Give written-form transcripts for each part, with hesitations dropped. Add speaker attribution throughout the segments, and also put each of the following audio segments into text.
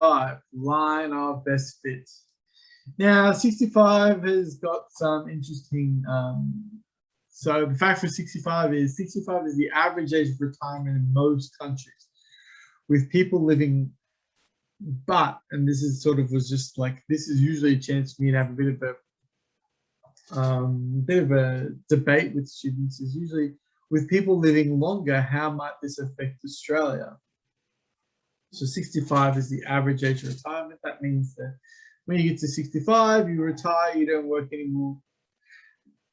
Speaker 1: line of best fits. Now, 65 has got some interesting. So the fact for 65 is the average age of retirement in most countries, with people living. But, and this is sort of was just like, this is usually a chance for me to have a bit of a debate with students. Is usually with people living longer, how might this affect Australia? So 65 is the average age of retirement. That means that when you get to 65, you retire, you don't work anymore.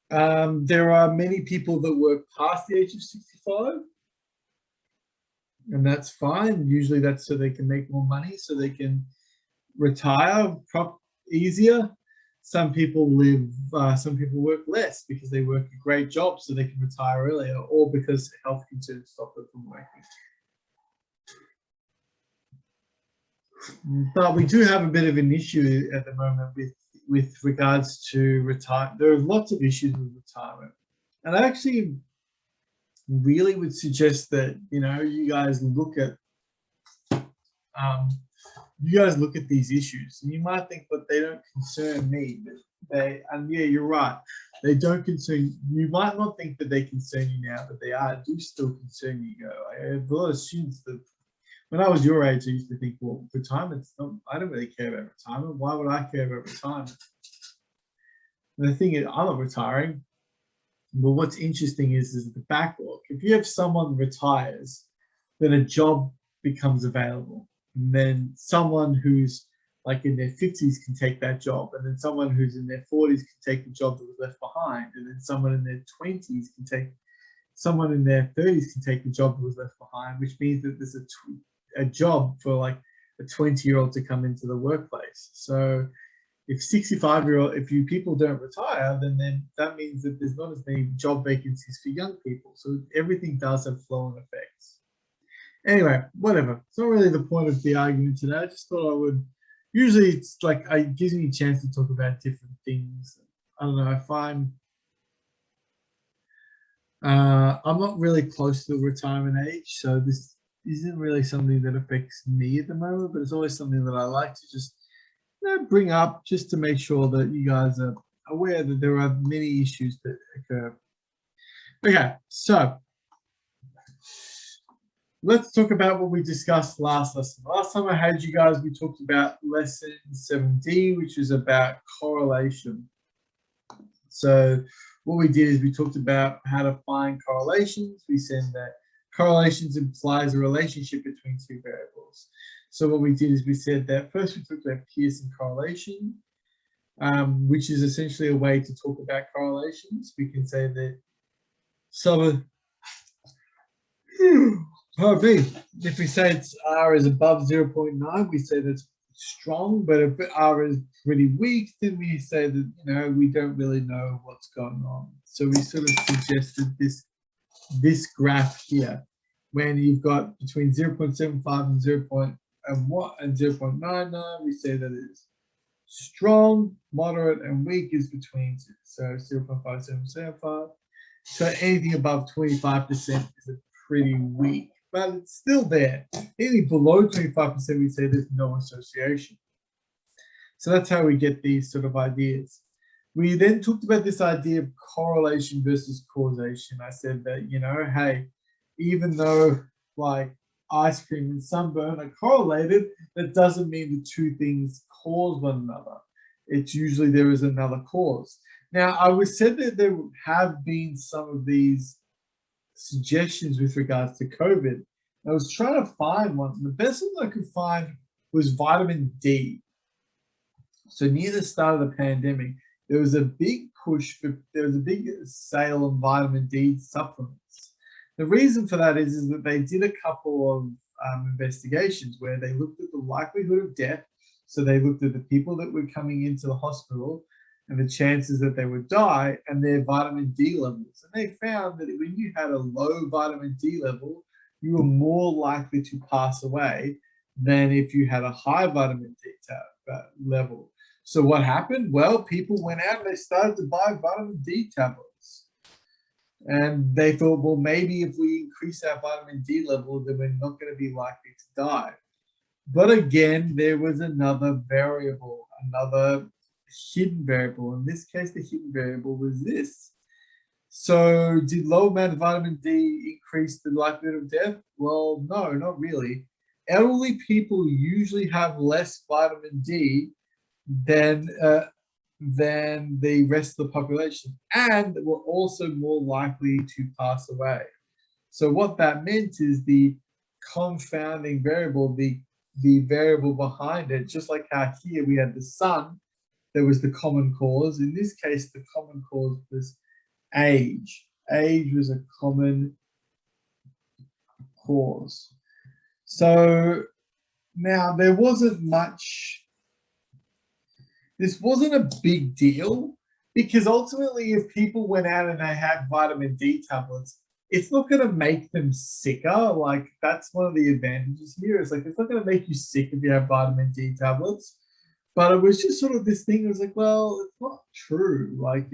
Speaker 1: There are many people that work past the age of 65, and that's fine. Usually that's so they can make more money, so they can retire easier. Some people work less because they work a great job so they can retire earlier, or because health concerns stop them from working. But we do have a bit of an issue at the moment with regards to retirement. There are lots of issues with retirement, and I actually really would suggest that you guys look at these issues, and you might think, but they don't concern me. But yeah, you're right. They don't concern you. Might not think that they concern you now, but they do still concern you. I have a lot of students that, when I was your age, I used to think, well, retirement's not. I don't really care about retirement. Why would I care about retirement? And the thing is, I'm not retiring. But what's interesting is the backlog. If you have someone retires, then a job becomes available. And then someone who's like in their 50s can take that job. And then someone who's in their 40s can take the job that was left behind. And then someone in their 20s can take, someone in their 30s can take the job that was left behind, which means that there's a job for like a 20-year-old to come into the workplace. So if 65-year-old, if you people don't retire, then that means that there's not as many job vacancies for young people. So everything does have flow-on effects. Anyway, whatever. It's not really the point of the argument today. I just thought I would. Usually, it's like it gives me a chance to talk about different things. I don't know. I find I'm not really close to the retirement age, so this isn't really something that affects me at the moment. But it's always something that I like to just bring up, just to make sure that you guys are aware that there are many issues that occur. Okay, so let's talk about what we discussed last lesson. Last time I had you guys, we talked about lesson 7D, which is about correlation. So what we did is we talked about how to find correlations. We said that correlations implies a relationship between two variables. So what we did is we said that first we talked about Pearson correlation, which is essentially a way to talk about correlations. We can say that if we say it's R is above 0.9, we say that's strong, but if R is pretty weak, then we say that we don't really know what's going on. So we sort of suggested this graph here, when you've got between 0.75 and 0.99, we say that it's strong, moderate, and weak is between 2. So 0.5775. So anything above 25% is a pretty weak, but it's still there. Anything below 25%, we say there's no association. So that's how we get these sort of ideas. We then talked about this idea of correlation versus causation. I said that, hey, even though like ice cream and sunburn are correlated, that doesn't mean the two things cause one another. It's usually there is another cause. Now, I was said that there have been some of these suggestions with regards to COVID. I was trying to find one. The best one I could find was vitamin D. So near the start of the pandemic, there was a big sale of vitamin D supplements. The reason for that is that they did a couple of investigations where they looked at the likelihood of death. So they looked at the people that were coming into the hospital and the chances that they would die and their vitamin D levels. And they found that when you had a low vitamin D level, you were more likely to pass away than if you had a high vitamin D level. So what happened? Well, people went out and they started to buy vitamin D tablets. And they thought, well, maybe if we increase our vitamin D level, then we're not going to be likely to die. But again, there was another variable, another hidden variable. In this case, the hidden variable was this. So did low amount of vitamin D increase the likelihood of death? Well, no, not really. Elderly people usually have less vitamin D than the rest of the population, and were also more likely to pass away. So what that meant is the confounding variable, the variable behind it, just like how here we had the sun, there was the common cause. In this case, the common cause was age. Age was a common cause. So now there wasn't much, this wasn't a big deal because ultimately, if people went out and they had vitamin D tablets, it's not going to make them sicker. Like, that's one of the advantages here. It's like, it's not going to make you sick if you have vitamin D tablets. But it was just sort of this thing. It was like, well, it's not true. Like,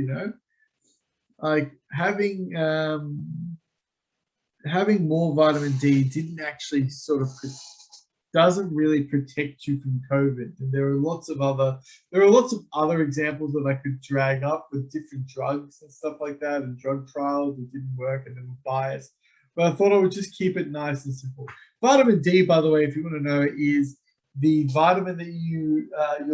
Speaker 1: like having more vitamin D didn't actually sort of doesn't really protect you from COVID. And there are lots of other examples that I could drag up with different drugs and stuff like that, and drug trials that didn't work and they were biased. But I thought I would just keep it nice and simple. Vitamin D, by the way, if you want to know, is the vitamin that your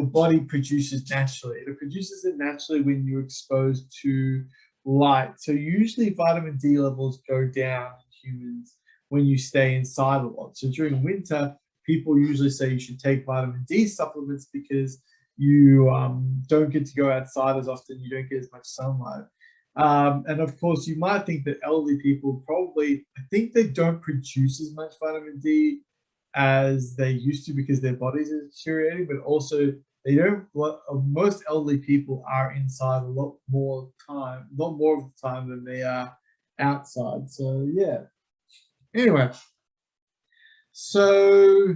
Speaker 1: body produces naturally. It produces it naturally when you're exposed to light. So usually vitamin D levels go down in humans when you stay inside a lot. So during winter, people usually say you should take vitamin D supplements because you don't get to go outside as often, you don't get as much sunlight. And of course, you might think that elderly people probably, I think they don't produce as much vitamin D as they used to because their bodies are deteriorating, but also they don't, most elderly people are inside a lot more of the time than they are outside. So yeah. Anyway, so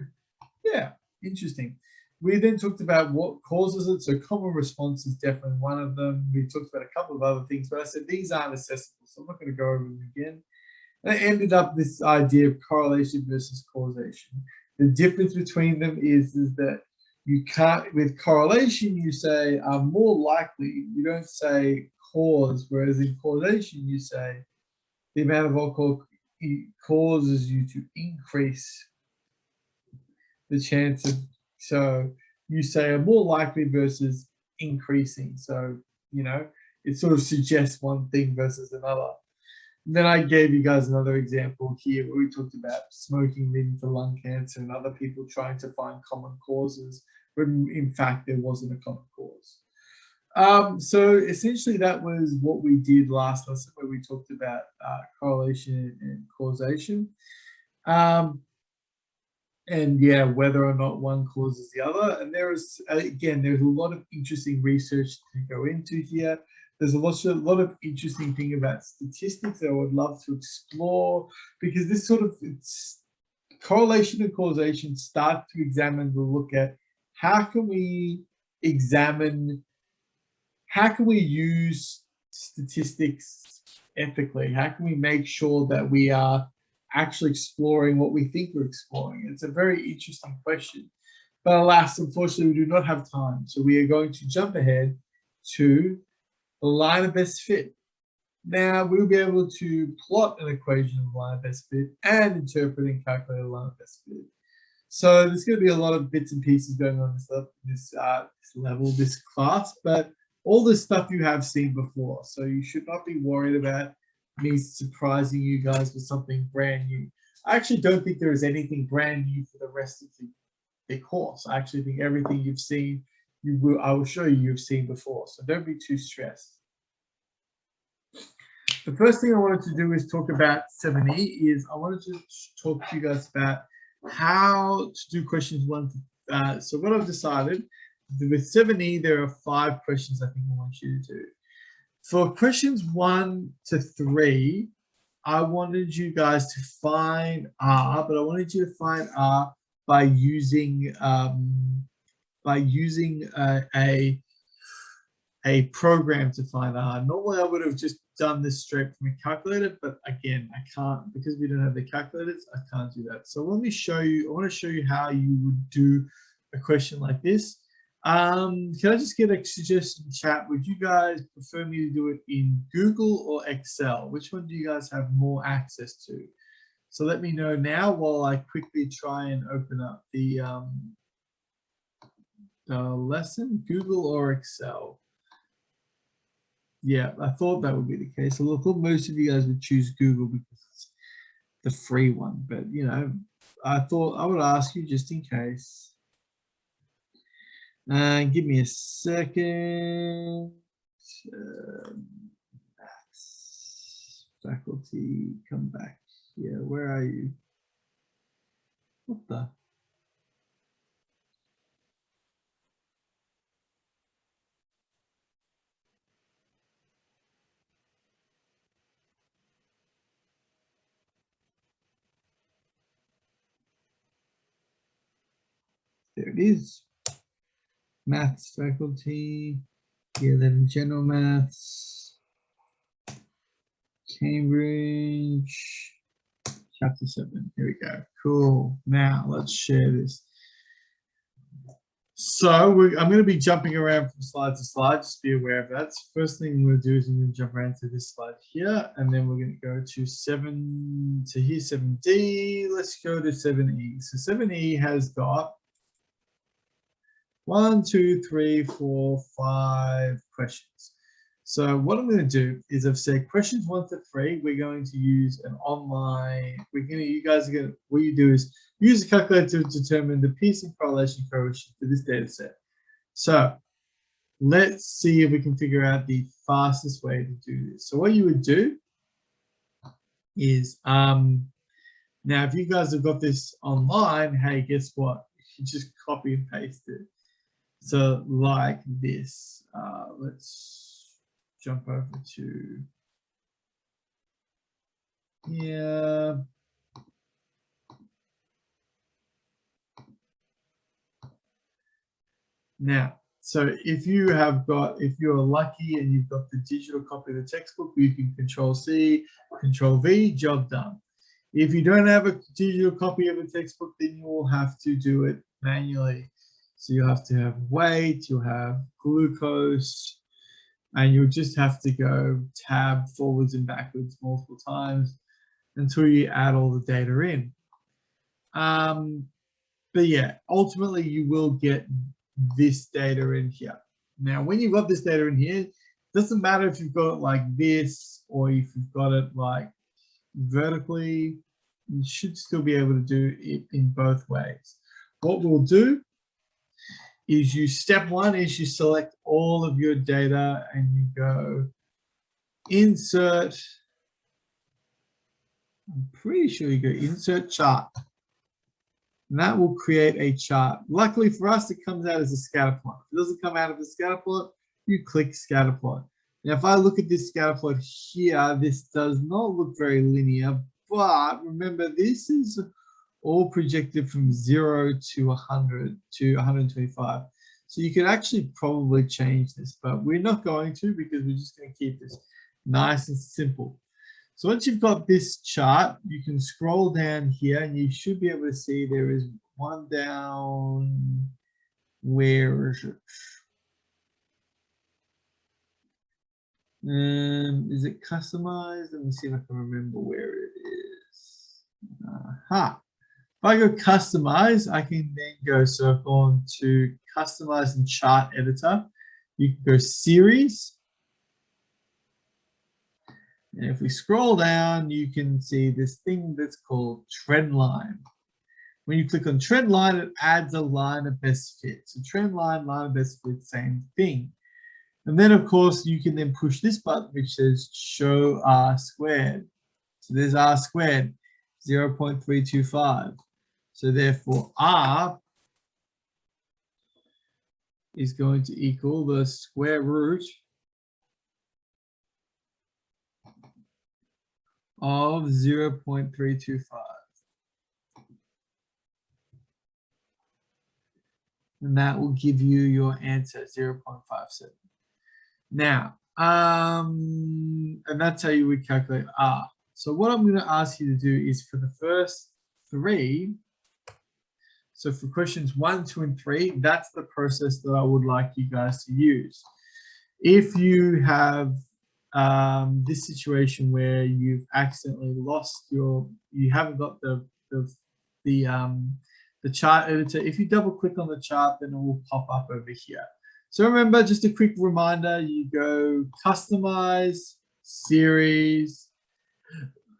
Speaker 1: yeah, interesting. We then talked about what causes it. So common response is definitely one of them. We talked about a couple of other things, but I said these aren't accessible, so I'm not going to go over them again. And I ended up this idea of correlation versus causation. The difference between them is that you can't, with correlation, you say are more likely, you don't say cause, whereas in causation, you say the amount of alcohol causes you to increase the chance of, so you say are more likely versus increasing. So, it sort of suggests one thing versus another. And then I gave you guys another example here where we talked about smoking leading to lung cancer and other people trying to find common causes, when in fact there wasn't a common cause. So essentially that was what we did last lesson, where we talked about correlation and causation. And yeah, whether or not one causes the other. And there's a lot of interesting research to go into here. There's a lot of interesting thing about statistics that I would love to explore, because this sort of correlation and causation start to examine the look at how can we use statistics ethically? How can we make sure that we are actually exploring what we think we're exploring? It's a very interesting question. But alas, unfortunately, we do not have time. So we are going to jump ahead to the line of best fit. Now, we'll be able to plot an equation of line of best fit and interpret and calculate a line of best fit. So there's going to be a lot of bits and pieces going on this level, this class, but all this stuff you have seen before. So you should not be worried about me surprising you guys with something brand new. I actually don't think there is anything brand new for the rest of the course. I actually think everything you've seen, I will show you've seen before. So don't be too stressed. The first thing I wanted to do is talk about 7E. I wanted to talk to you guys about how to do questions 1 to, so what I've decided, with 7E, there are 5 questions I think I want you to do. For questions 1 to 3, I wanted you guys to find R, but I wanted you to find R by using a program to find R. Normally, I would have just done this straight from a calculator, but again, I can't because we don't have the calculators. I can't do that. So let me show you. I want to show you how you would do a question like this. Can I just get a suggestion in chat? Would you guys prefer me to do it in Google or Excel? Which one do you guys have more access to? So let me know now while I quickly try and open up the lesson, Google or Excel. Yeah, I thought that would be the case. I thought most of you guys would choose Google because it's the free one, but you know, I thought I would ask you just in case. Give me a second. Faculty, come back here. Where are you? What the? There it is. Maths faculty. Yeah, then general maths. Cambridge. Chapter 7. Here we go. Cool. Now let's share this. So I'm going to be jumping around from slide to slide. Just be aware of that. So first thing we're going to do is I'm going to jump around to this slide here, and then we're going to go to 7 to here, 7D. Let's go to 7E. So 7E has got 1, 2, 3, 4, 5 questions. So what I'm going to do is I've said questions 1 to 3. We're going to use an online. You guys are going to. What you do is use a calculator to determine the Pearson correlation coefficient for this data set. So let's see if we can figure out the fastest way to do this. So what you would do is now if you guys have got this online, hey, guess what? You just copy and paste it. So like this. Let's jump over to here. Now, so if you're lucky and you've got the digital copy of the textbook, you can Control-C, Control-V, job done. If you don't have a digital copy of a textbook, then you will have to do it manually. So you'll have to have weight, you'll have glucose, and you'll just have to go tab forwards and backwards multiple times until you add all the data in. But yeah, ultimately you will get this data in here. Now, when you've got this data in here, it doesn't matter if you've got it like this or if you've got it like vertically, you should still be able to do it in both ways. What we'll do is step 1 is you select all of your data and you go insert. I'm pretty sure you go insert chart. And that will create a chart. Luckily for us, it comes out as a scatter plot. If it doesn't come out of a scatter plot, you click scatter plot. Now, if I look at this scatter plot here, this does not look very linear, but remember, this is all projected from 0 to 100 to 125. So you can actually probably change this, but we're not going to because we're just going to keep this nice and simple. So once you've got this chart, you can scroll down here and you should be able to see there is one down. Where is it? Is it customized? Let me see if I can remember where it is. Aha. If I go customize, I can then go circle on to customize and chart editor. You can go series. And if we scroll down, you can see this thing that's called trend line. When you click on trend line, it adds a line of best fit. So trend line, line of best fit, same thing. And then of course you can then push this button which says show R squared. So there's R squared, 0.325. So therefore R is going to equal the square root of 0.325. And that will give you your answer, 0.57. Now, And that's how you would calculate R. So what I'm going to ask you to do is for the first 3, so for questions 1, 2, and 3, that's the process that I would like you guys to use. If you have this situation where you've accidentally lost you haven't got the chart editor, if you double click on the chart, then it will pop up over here. So remember, just a quick reminder, you go customize, series,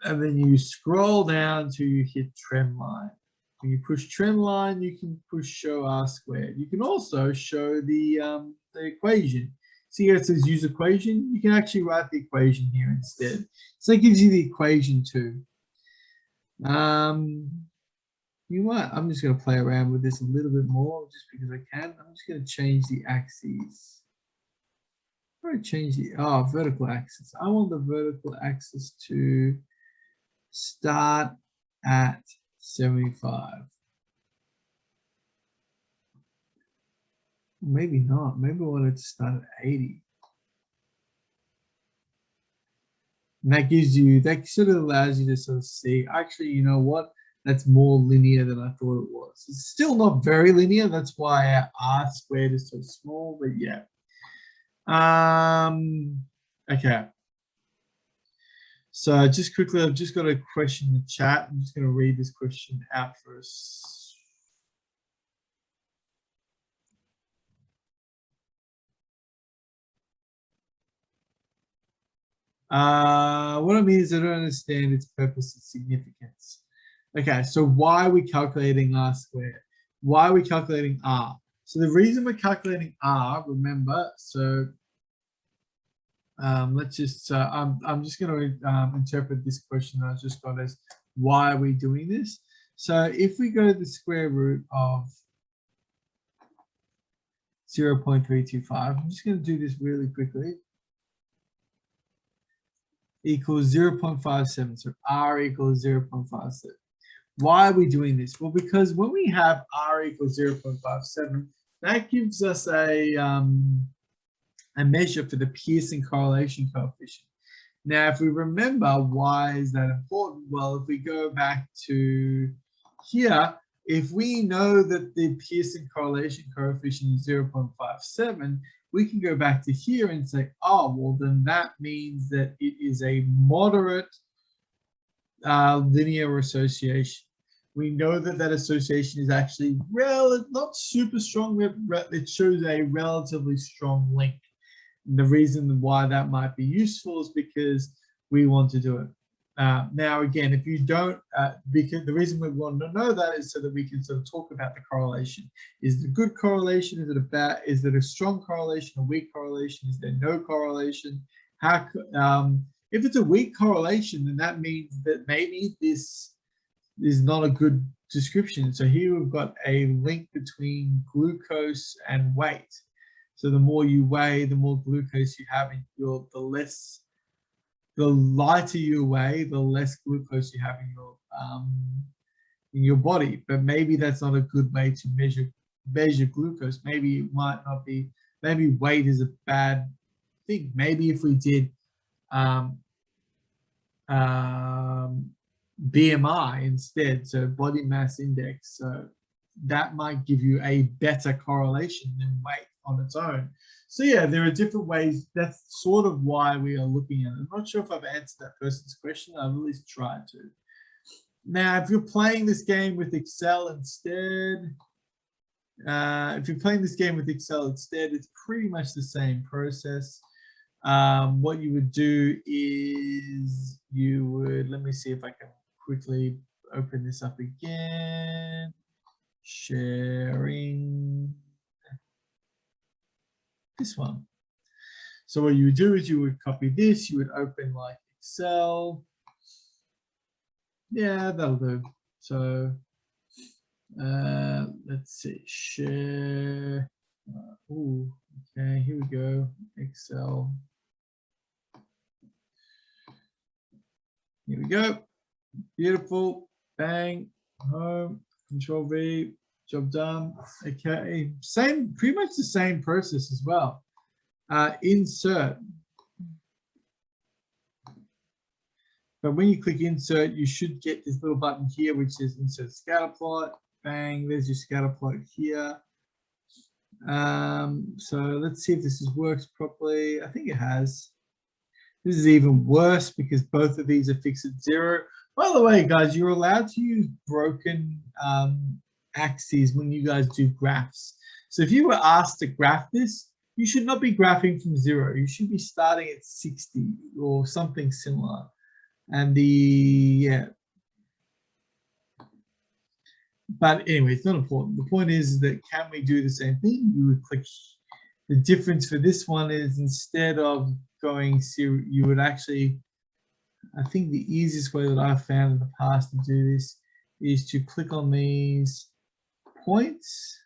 Speaker 1: and then you scroll down till you hit trend line. When you push trend line, you can push show R squared. You can also show the equation. See here it says use equation. You can actually write the equation here instead. So it gives you the equation too. You know what? I'm just going to play around with this a little bit more just because I can. I'm just going to change the axes. I'm going to change the vertical axis. I want the vertical axis to start at 75. Maybe not. Maybe I want it to start at 80. And that sort of allows you to sort of see, actually, you know what? That's more linear than I thought it was. It's still not very linear. That's why our R squared is so small, but yeah. Okay. So just quickly, I've just got a question in the chat. I'm just going to read this question out for us. What I mean is I don't understand its purpose and significance. Okay, so why are we calculating R squared? Why are we calculating R? So the reason we're calculating R, remember, so let's just, I'm just going to interpret this question I just got as why are we doing this? So if we go to the square root of 0.325, I'm just going to do this really quickly, equals 0.57. So R equals 0.57. Why are we doing this? Well, because when we have R equals 0.57, that gives us a measure for the Pearson correlation coefficient. Now, if we remember, why is that important? Well, if we go back to here, if we know that the Pearson correlation coefficient is 0.57, we can go back to here and say, oh, well, then that means that it is a moderate linear association. We know that that association is actually not super strong, but it shows a relatively strong link. And the reason why that might be useful is because we want to do it. Now, again, if you don't, because the reason we want to know that is so that we can sort of talk about the correlation. Is it a good correlation? Is it a strong correlation, a weak correlation? Is there no correlation? If it's a weak correlation, then that means that maybe this is not a good description. So here we've got a link between glucose and weight. So the more you weigh, the more glucose you have in the lighter you weigh, the less glucose you have in your body. But maybe that's not a good way to measure glucose. Maybe it might not be. Maybe weight is a bad thing. Maybe if we did BMI instead, so body mass index, so that might give you a better correlation than weight on its own. So yeah, there are different ways. That's sort of why we are looking at it. I'm not sure if I've answered that person's question. I've at least tried to. Now, if you're playing this game with Excel instead, it's pretty much the same process. What you would do is let me see if I can quickly open this up again. Sharing this one. So what you would do is you would copy this, you would open like Excel. Yeah, that'll do. So let's see, share. Okay, here we go, Excel. Here we go, beautiful, bang, home, Control V, job done. Okay, pretty much the same process as well. Insert. But when you click insert, you should get this little button here, which says insert scatter plot. Bang, there's your scatter plot here. So let's see if this works properly. I think it has. This is even worse because both of these are fixed at 0. By the way, guys, you're allowed to use broken axes when you guys do graphs. So if you were asked to graph this, you should not be graphing from 0. You should be starting at 60 or something similar. And but anyway, it's not important. The point is that can we do the same thing? You would click. The difference for this one is instead of going zero, you would actually, I think the easiest way that I've found in the past to do this is to click on these points.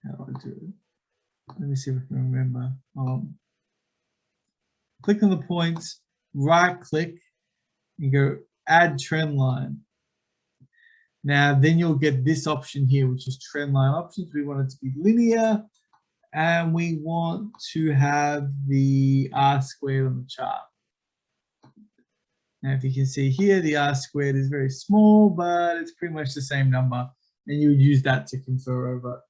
Speaker 1: How do I do it? Let me see if I can remember. Click on the points, right click, and go add trend line. Now, then you'll get this option here, which is trend line options. We want it to be linear, and we want to have the R squared on the chart. Now, if you can see here, the R squared is very small, but it's pretty much the same number, and you would use that to confer over.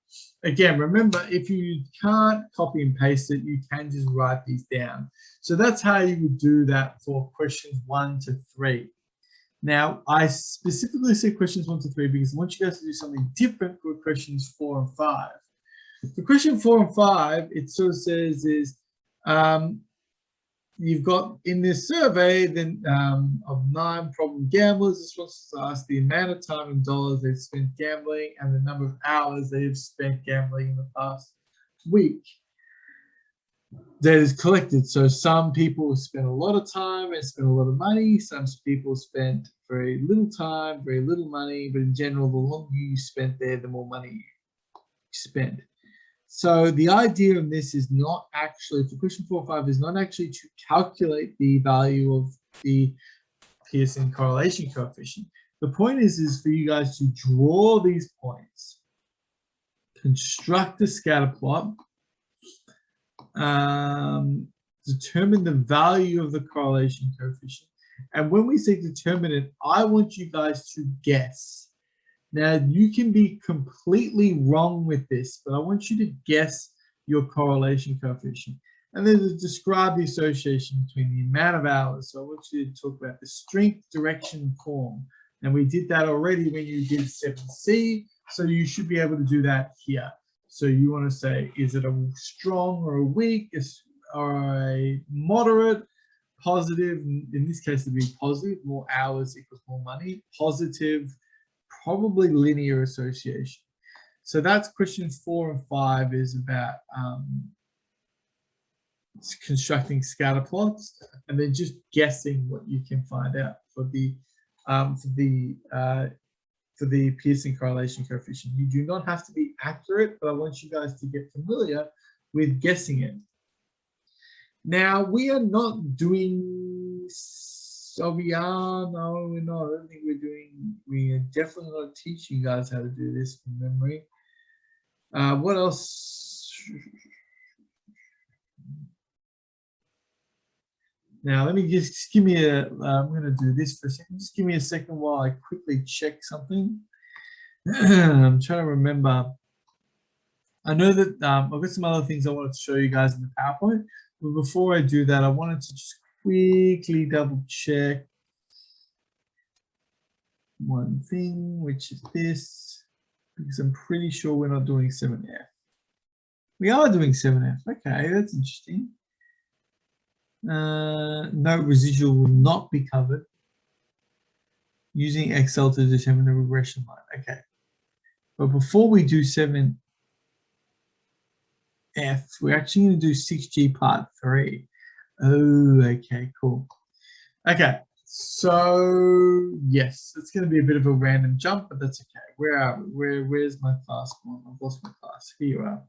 Speaker 1: Again, remember, if you can't copy and paste it, you can just write these down. So that's how you would do that for questions 1 to 3. Now, I specifically say questions 1 to 3 because I want you guys to do something different for questions 4 and 5. For question 4 and 5, it sort of says is you've got in this survey then of 9 problem gamblers, this was asked the amount of time in dollars they've spent gambling and the number of hours they've spent gambling in the past week. That is collected. So some people spend a lot of time and spend a lot of money. Some people spent very little time, very little money. But in general, the longer you spent there, the more money you spend. So the idea of this is not actually, for question 4 or 5, is not actually to calculate the value of the Pearson correlation coefficient. The point is for you guys to draw these points, construct a scatter plot, determine the value of the correlation coefficient. And when we say determine it, I want you guys to guess. Now, you can be completely wrong with this, but I want you to guess your correlation coefficient. And then to describe the association between the amount of hours. So I want you to talk about the strength, direction, form. And we did that already when you did 7C. So you should be able to do that here. So you want to say, is it a strong or a weak or a moderate, positive? In this case, it'd be positive, more hours equals more money, positive, probably linear association. So that's questions 4 and 5 is about constructing scatter plots and then just guessing what you can find out for the Pearson correlation coefficient. You do not have to be accurate, but I want you guys to get familiar with guessing it. Now, we are not doing, so we are, no, we're not. I don't think we're doing, we are definitely not teaching you guys how to do this from memory. What else? Now, let me just give me a, I'm going to do this for a second. Just give me a second while I quickly check something. I'm trying to remember. I know that I've got some other things I wanted to show you guys in the PowerPoint. But before I do that, I wanted to just quickly double check one thing, which is this, because I'm pretty sure we're not doing 7F. We are doing 7F. Okay, that's interesting. No residual will not be covered. Using Excel to determine the regression line. Okay. But before we do 7F, we're actually going to do 6G part 3. Oh, okay, cool. Okay, so yes, it's going to be a bit of a random jump, but that's okay. Where are we? Where's my class gone? I've lost my class. Here you are.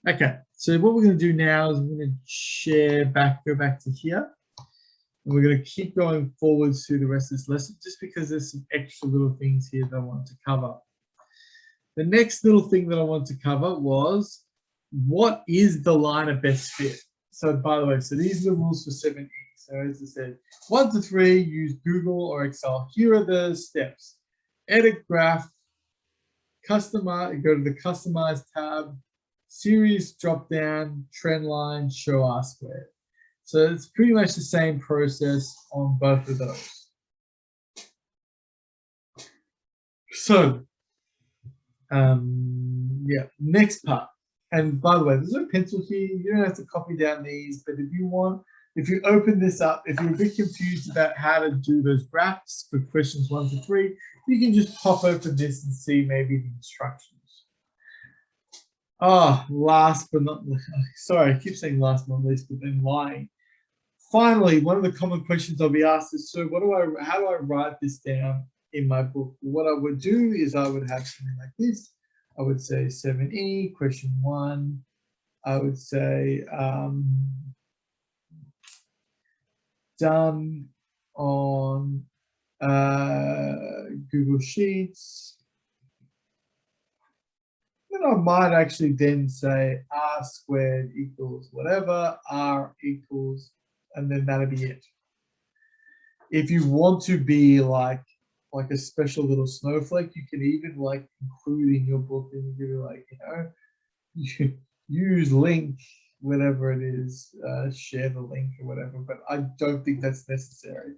Speaker 1: Okay, so what we're going to do now is we're going to share back, go back to here. And we're going to keep going forwards through the rest of this lesson, just because there's some extra little things here that I want to cover. The next little thing that I want to cover was, what is the line of best fit? So by the way, so these are the rules for 7E. So as I said, 1 to 3, use Google or Excel. Here are the steps. Edit graph, customize, go to the Customize tab, Series drop down, trend line, show R squared. So it's pretty much the same process on both of those. So, yeah, next part. And by the way, there's no pencil here. You don't have to copy down these, but if you want, if you open this up, if you're a bit confused about how to do those graphs for questions 1 to 3, you can just pop open this and see maybe the instructions. Oh, last but not least, sorry, I keep saying last but not least, but then lying. Finally, one of the common questions I'll be asked is, so how do I write this down in my book? What I would do is I would have something like this. I would say 7E, question 1. I would say done on Google Sheets. Then I might actually then say R squared equals whatever, R equals, and then that'll be it. If you want to be like a special little snowflake, you can even like include in your book and you do like, you should use link, whatever it is, share the link or whatever, but I don't think that's necessary.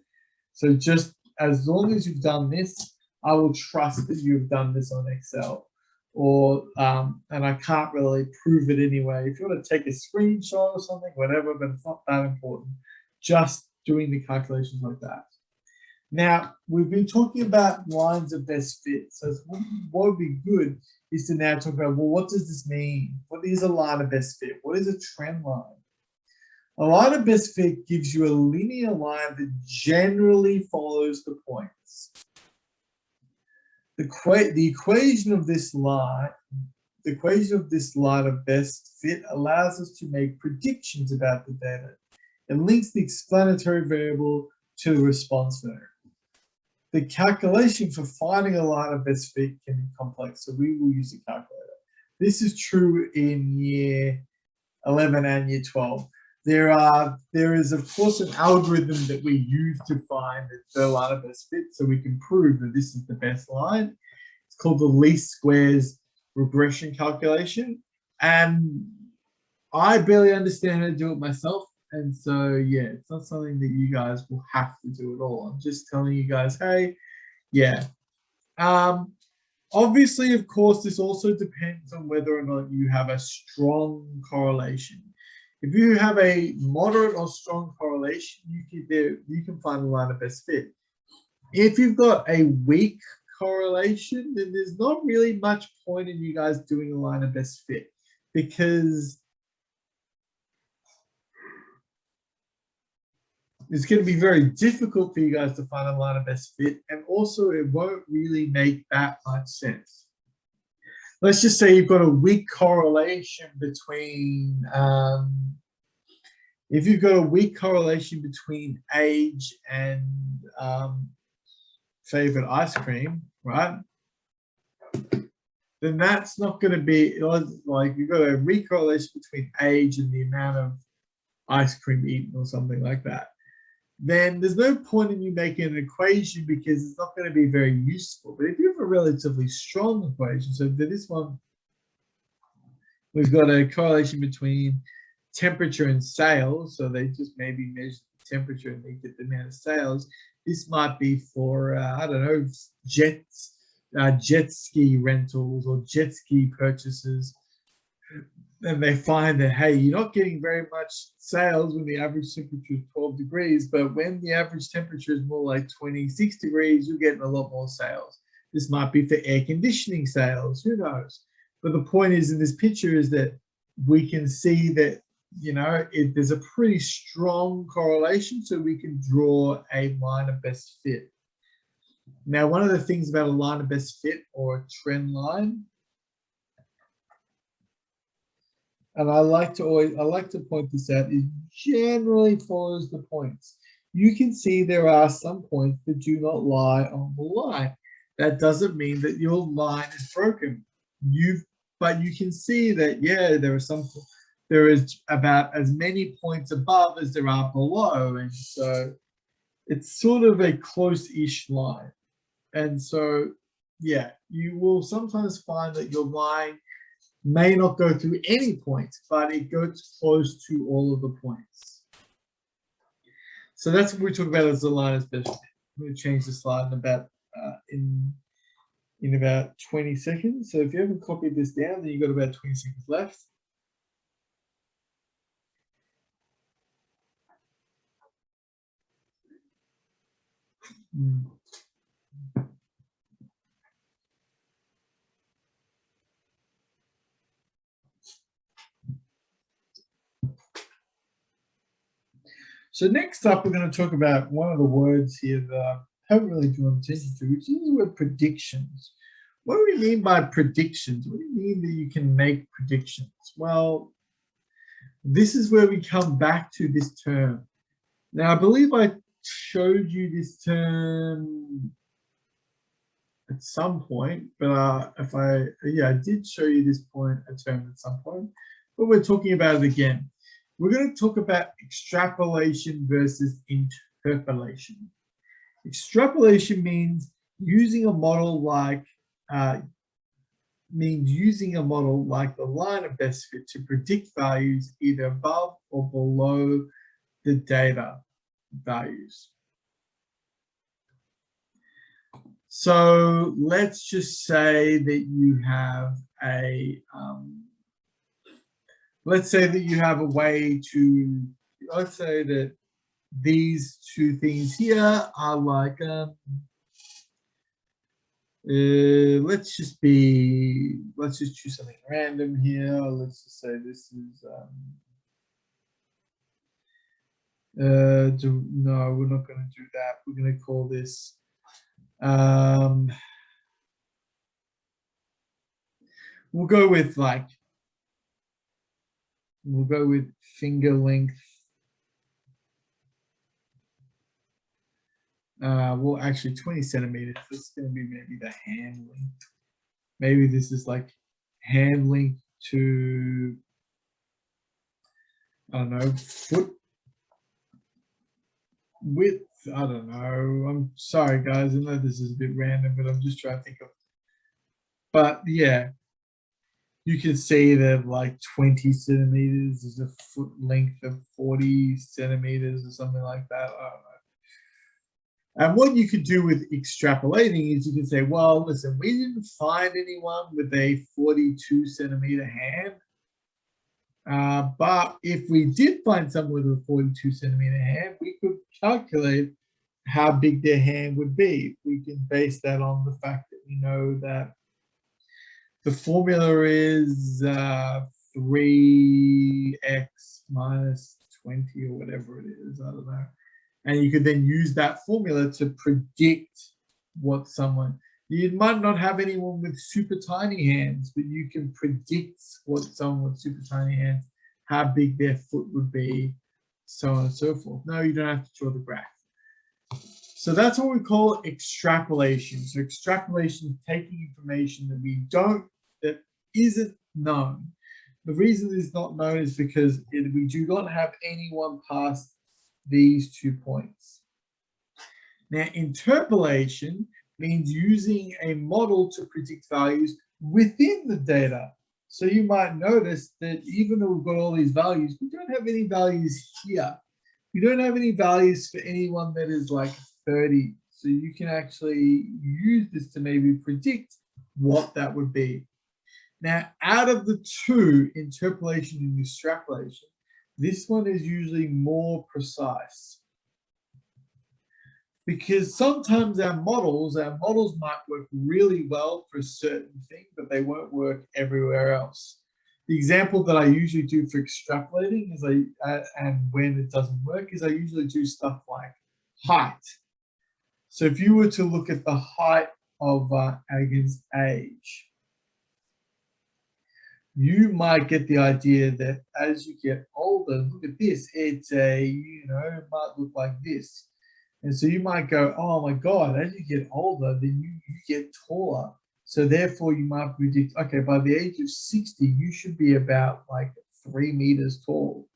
Speaker 1: So just as long as you've done this, I will trust that you've done this on Excel. Or and I can't really prove it anyway. If you want to take a screenshot or something, whatever, but it's not that important. Just doing the calculations like that. Now, we've been talking about lines of best fit. So what would be good is to now talk about, well, what does this mean? What is a line of best fit? What is a trend line? A line of best fit gives you a linear line that generally follows the points. The equation of this line of best fit allows us to make predictions about the data. It links the explanatory variable to the response variable. The calculation for finding a line of best fit can be complex, so we will use a calculator. This is true in year 11 and year 12. There is of course an algorithm that we use to find the line of best fit, so we can prove that this is the best line. It's called the least squares regression calculation, and I barely understand how to do it myself. And so, yeah, it's not something that you guys will have to do at all. I'm just telling you guys, hey, yeah. Obviously, of course, this also depends on whether or not you have a strong correlation. If you have a moderate or strong correlation, you can find the line of best fit. If you've got a weak correlation, then there's not really much point in you guys doing a line of best fit, because it's going to be very difficult for you guys to find a line of best fit, and also it won't really make that much sense. Let's just say you've got a weak correlation between, if you've got a weak correlation between age and favorite ice cream, right? Then that's not going to be like, you've got a weak correlation between age and the amount of ice cream eaten or something like that. Then there's no point in you making an equation, because it's not going to be very useful. But if you have a relatively strong equation, so for this one, we've got a correlation between temperature and sales. So they just maybe measure the temperature and they get the amount of sales. This might be for, I don't know, jet ski rentals or jet ski purchases. And they find that, hey, you're not getting very much sales when the average temperature is 12 degrees, but when the average temperature is more like 26 degrees, you're getting a lot more sales. This might be for air conditioning sales, who knows? But the point is, in this picture, is that we can see that, there's a pretty strong correlation, so we can draw a line of best fit. Now, one of the things about a line of best fit or a trend line, and I like to point this out, it generally follows the points. You can see there are some points that do not lie on the line. That doesn't mean that your line is broken. But you can see that, yeah, there are some there is about as many points above as there are below. And so it's sort of a close-ish line. And so, yeah, you will sometimes find that your line may not go through any points, but it goes close to all of the points. So that's what we talk about as the line of best fit. I'm going to change the slide in about 20 seconds. So if you haven't copied this down, then you've got about 20 seconds left. So next up, we're going to talk about one of the words here that I haven't really drawn attention to, which is the word predictions. What do we mean by predictions? What do you mean that you can make predictions? Well, this is where we come back to this term. Now, I believe I showed you this term at some point, but I did show you this term at some point, but we're talking about it again. We're going to talk about extrapolation versus interpolation. Extrapolation means using a model like the line of best fit to predict values either above or below the data values. So let's just say that you have let's say that these two things here are like, let's just choose something random here. Let's just say this is, no, we're not going to do that. We're going to call this, we'll go with finger length. Well, actually 20 centimeters. It's going to be maybe the hand length. Maybe this is like hand length to, I don't know, foot width. I don't know. I'm sorry, guys. I know this is a bit random, but I'm just trying to think of. But yeah, you can see that like 20 centimeters is a foot length of 40 centimeters or something like that. I don't know. And what you could do with extrapolating is you can say, well, listen, we didn't find anyone with a 42 centimeter hand. But if we did find someone with a 42 centimeter hand, we could calculate how big their hand would be. We can base that on the fact that we know that the formula is 3x minus 20 or whatever it is. I don't know. And you could then use that formula to predict what someone, you might not have anyone with super tiny hands, but you can predict what someone with super tiny hands, how big their foot would be, so on and so forth. No, you don't have to draw the graph. So that's what we call extrapolation. So extrapolation is taking information that isn't known. The reason it's not known is because we do not have anyone past these 2 points. Now, interpolation means using a model to predict values within the data. So you might notice that even though we've got all these values, we don't have any values here. We don't have any values for anyone that is like 30. So you can actually use this to maybe predict what that would be. Now, out of the two, interpolation and extrapolation, this one is usually more precise. Because sometimes our models might work really well for a certain thing, but they won't work everywhere else. The example that I usually do for extrapolating is and when it doesn't work is I usually do stuff like height. So if you were to look at the height of against age, you might get the idea that as you get older, look at this, it's it might look like this. And so you might go, oh my God, as you get older, then you get taller. So therefore you might predict, okay, by the age of 60, you should be about like 3 meters tall,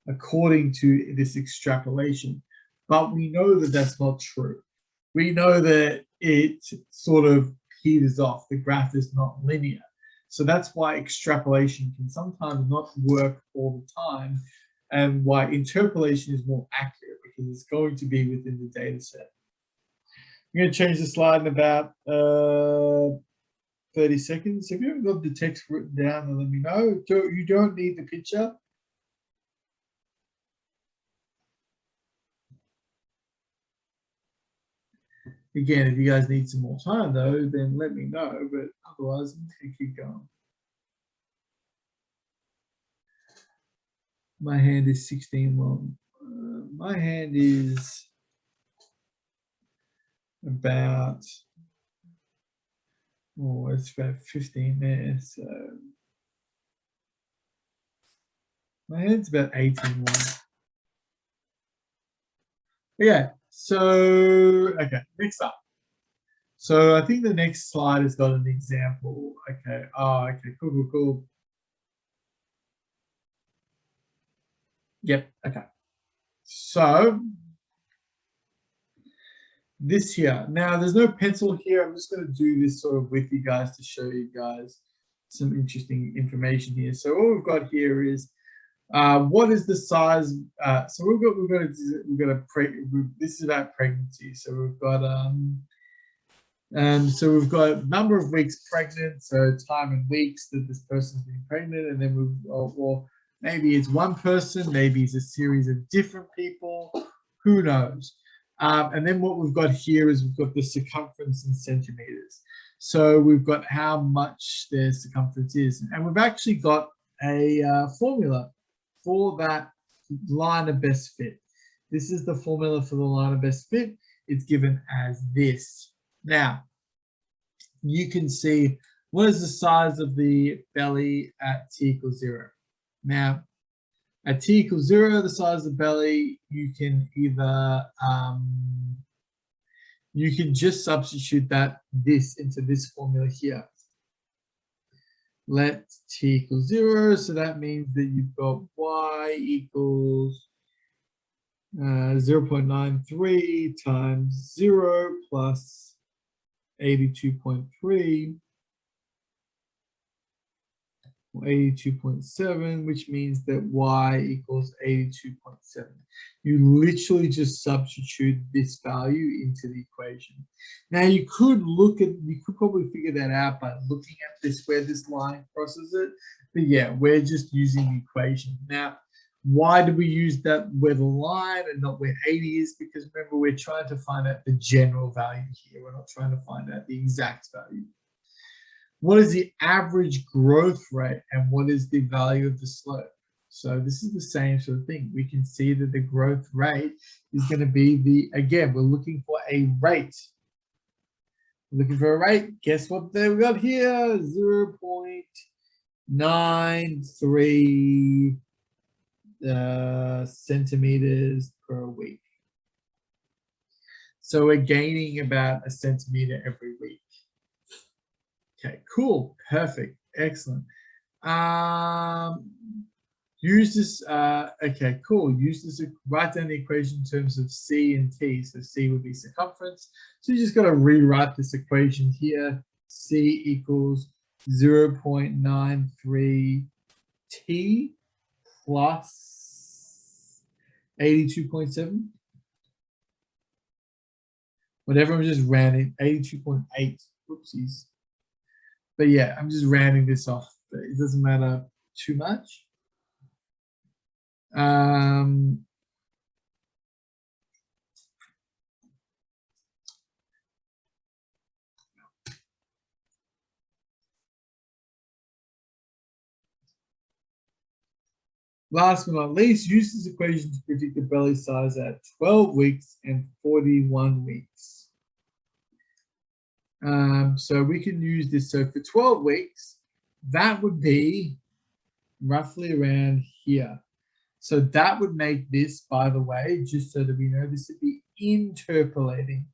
Speaker 1: according to this extrapolation. But we know that that's not true. We know that it sort of peters off. The graph is not linear. So that's why extrapolation can sometimes not work all the time, and why interpolation is more accurate, because it's going to be within the data set. I'm going to change the slide in about 30 seconds. If you haven't got the text written down, then let me know. You don't need the picture. Again, if you guys need some more time though, then let me know, but otherwise I'm going to keep going. My hand is 16 long. My hand is about, oh, it's about 15 there. So my hand's about 18 long. Yeah, so, okay, next up. So I think the next slide has got an example. Okay, oh, okay, cool. Yep, okay. So this here, now there's no pencil here. I'm just going to do this sort of with you guys to show you guys some interesting information here. So what we've got here is what is the size? So this is about pregnancy. So we've got we've got number of weeks pregnant, so time in weeks that this person's been pregnant, and then or maybe it's one person, maybe it's a series of different people, who knows? And then what we've got here is we've got the circumference in centimeters. So we've got how much their circumference is, and we've actually got a formula for that line of best fit. This is the formula for the line of best fit. It's given as this. Now, you can see what is the size of the belly at t equals 0. Now, at t equals 0, the size of the belly, you can either, you can just substitute this into this formula here. Let t equal 0, so that means that you've got y equals 0.93 times 0 plus 82.3 or 82.7, which means that y equals 82.7. You literally just substitute this value into the equation. Now you could probably figure that out by looking at this, where this line crosses it. But yeah, we're just using the equation. Now, why do we use that where the line and not where 80 is? Because remember, we're trying to find out the general value here. We're not trying to find out the exact value. What is the average growth rate and what is the value of the slope? So this is the same sort of thing. We can see that the growth rate is going to be again, we're looking for a rate. We're looking for a rate. Guess what we got here? 0.93 centimeters per week. So we're gaining about a centimeter every week. Okay, cool, perfect, excellent. Use this, okay, cool. Use this, write down the equation in terms of C and T. So C would be circumference. So you just got to rewrite this equation here. C equals 0.93 T plus 82.7. Whatever, I'm just rounding, 82.8. Whoopsies. But yeah, I'm just rounding this off, but it doesn't matter too much. Last but not least, use this equation to predict the belly size at 12 weeks and 41 weeks. So we can use this. So for 12 weeks, that would be roughly around here. So that would make this, by the way, just so that we know, this would be interpolating.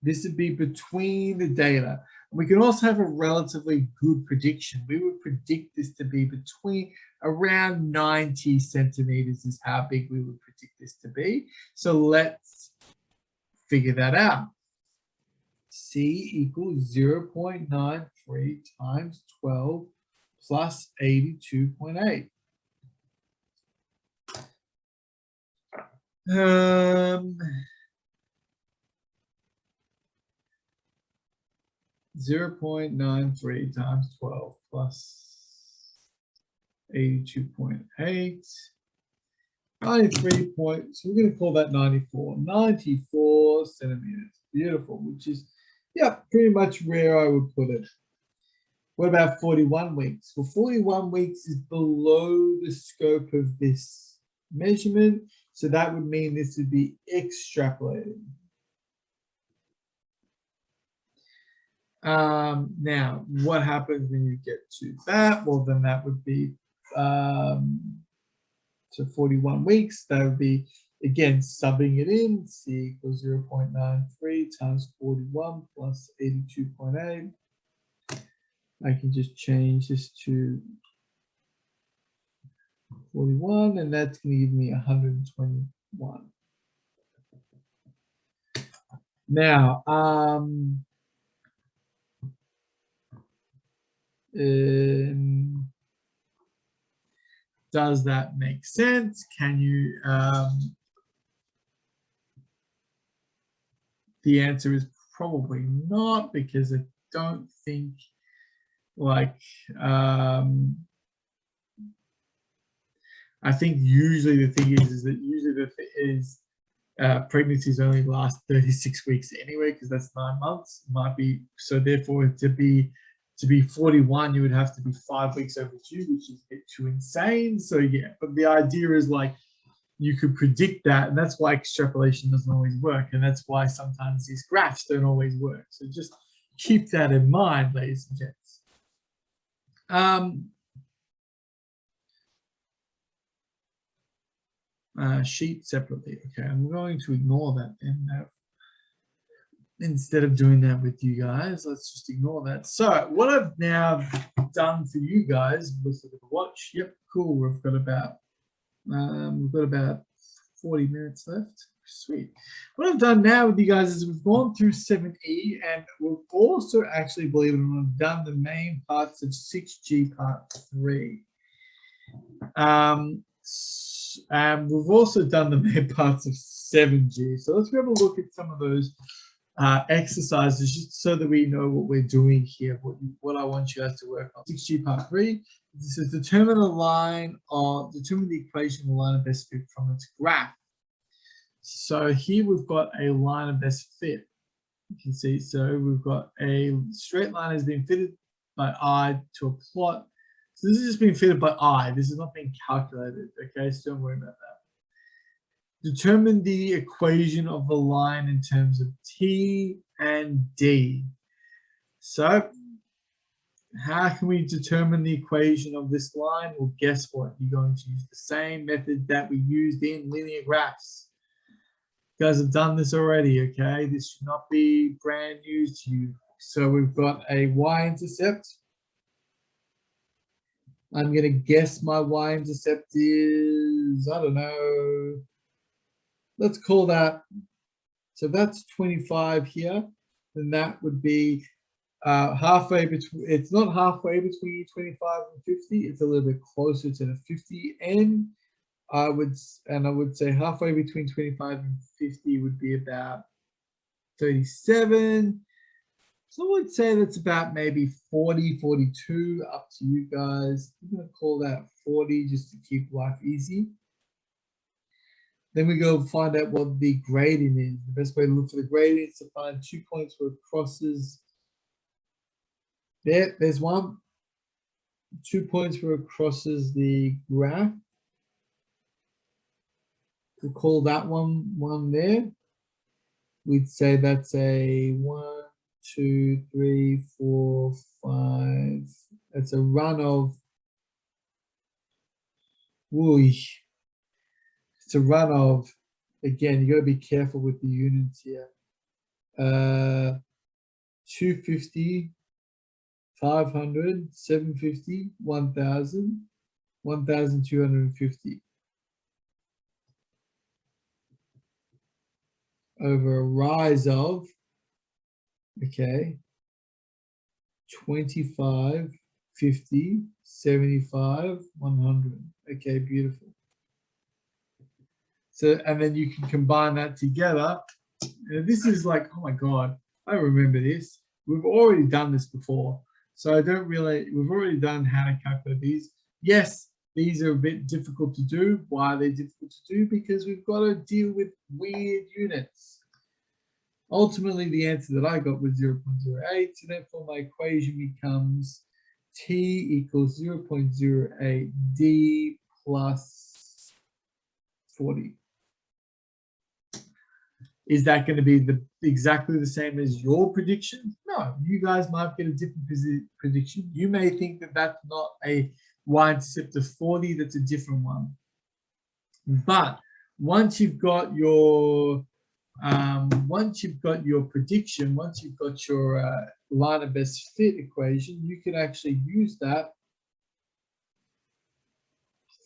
Speaker 1: This would be between the data. We can also have a relatively good prediction. We would predict this to be between around 90 centimeters is how big we would predict this to be. So let's figure that out. C equals 0.93 times 12 plus 82.8. 0.93 times 12 plus 82.8. 93 points. We're going to call that 94. 94 centimeters. Beautiful, which is, yeah, pretty much where I would put it. What about 41 weeks? Well, 41 weeks is below the scope of this measurement. So that would mean this would be extrapolated. Now, what happens when you get to that? Well, then that would be so 41 weeks. That would be, again, subbing it in. C equals 0.93 times 41 plus 82.8. I can just change this to 41, and that's going to give me 121. Now, does that make sense? Can you, the answer is probably not, because I don't think, like, I think usually the thing is that usually pregnancies only last 36 weeks anyway, because that's 9 months. Might be, so therefore to be 41, you would have to be 5 weeks overdue, which is a bit too insane. So yeah, but the idea is like you could predict that, and that's why extrapolation doesn't always work, and that's why sometimes these graphs don't always work. So just keep that in mind, ladies and gents. Sheet separately. Okay, I'm going to ignore that then. Instead of doing that with you guys, let's just ignore that. So what I've now done for you guys, let's look at the watch. Yep, cool. We've got about 40 minutes left. Sweet. What I've done now with you guys is we've gone through 7E, and we've also actually, believe it or not, done the main parts of 6G part 3. We've also done the main parts of 7G. So let's have a look at some of those exercises, just so that we know what we're doing here, what I want you guys to work on. 6G part 3. This is determine the equation of the line of best fit from its graph. So here we've got a line of best fit. You can see, so we've got a straight line has been fitted by I to a plot. So this is just being fitted by I. This is not being calculated. Okay, so don't worry about that. Determine the equation of the line in terms of T and D. So how can we determine the equation of this line? Well, guess what? You're going to use the same method that we used in linear graphs. You guys have done this already, okay? This should not be brand new to you. So we've got a y-intercept. I'm going to guess my y-intercept is, I don't know, let's call that, so that's 25 here, and that would be halfway between, it's not halfway between 25 and 50, it's a little bit closer to the 50 end. I would say halfway between 25 and 50 would be about 37. So I would say that's about maybe 40, 42, up to you guys. I'm going to call that 40 just to keep life easy. Then we go find out what the gradient is. The best way to look for the gradient is to find 2 points where it crosses. There's one. 2 points where it crosses the graph. We'll call that one there. We'd say that's a 1, 2, 3, 4, 5. That's a run of. It's a run of. Again, you got to be careful with the units here. 250 500, 750, 1000, 1250 over a rise of, okay, 25, 50, 75, 100. Okay, beautiful. So, and then you can combine that together. And this is like, oh my God, I remember this. We've already done this before. So we've already done how to calculate these. Yes, these are a bit difficult to do. Why are they difficult to do? Because we've got to deal with weird units. Ultimately, the answer that I got was 0.08. So therefore, my equation becomes T equals 0.08 D plus 40. Is that going to be exactly the same as your prediction? No, you guys might get a different prediction. You may think that that's not a y-intercept of 40, that's a different one. But once you've got your prediction, once you've got your line of best fit equation, you can actually use that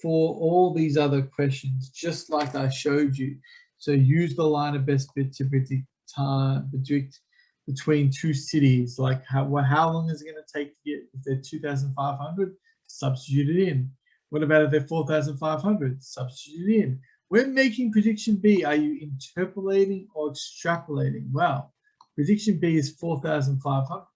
Speaker 1: for all these other questions, just like I showed you. So use the line of best fit to predict between two cities. Like how long is it going to take to get, if they're 2,500, substitute it in. What about if they're 4,500? Substitute it in. When making prediction B, are you interpolating or extrapolating? Well, prediction B is 4,500.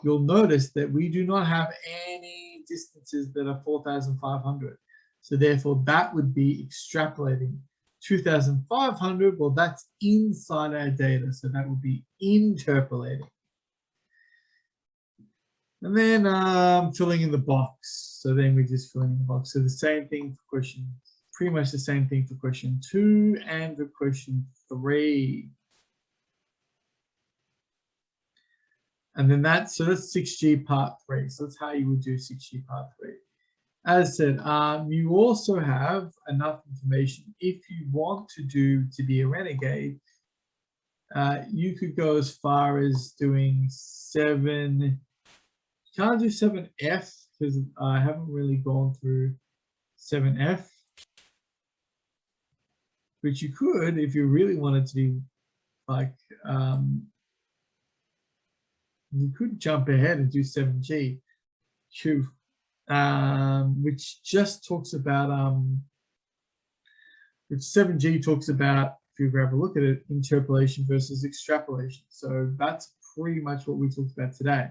Speaker 1: You'll notice that we do not have any distances that are 4,500. So therefore, that would be extrapolating. 2,500, well, that's inside our data. So that would be interpolating. And then filling in the box. So then we're just filling in the box. So the same thing for question, pretty much the same thing for question 2 and for question 3. And then that's 6G part 3. So that's how you would do 6G part 3. As I said, you also have enough information. If you want to be a renegade, you could go as far as doing 7. You can't do 7F because I haven't really gone through 7F. But you could, if you really wanted to be like, you could jump ahead and do 7G, which just talks about, which 7G talks about, if you have a look at it, interpolation versus extrapolation. So that's pretty much what we talked about today.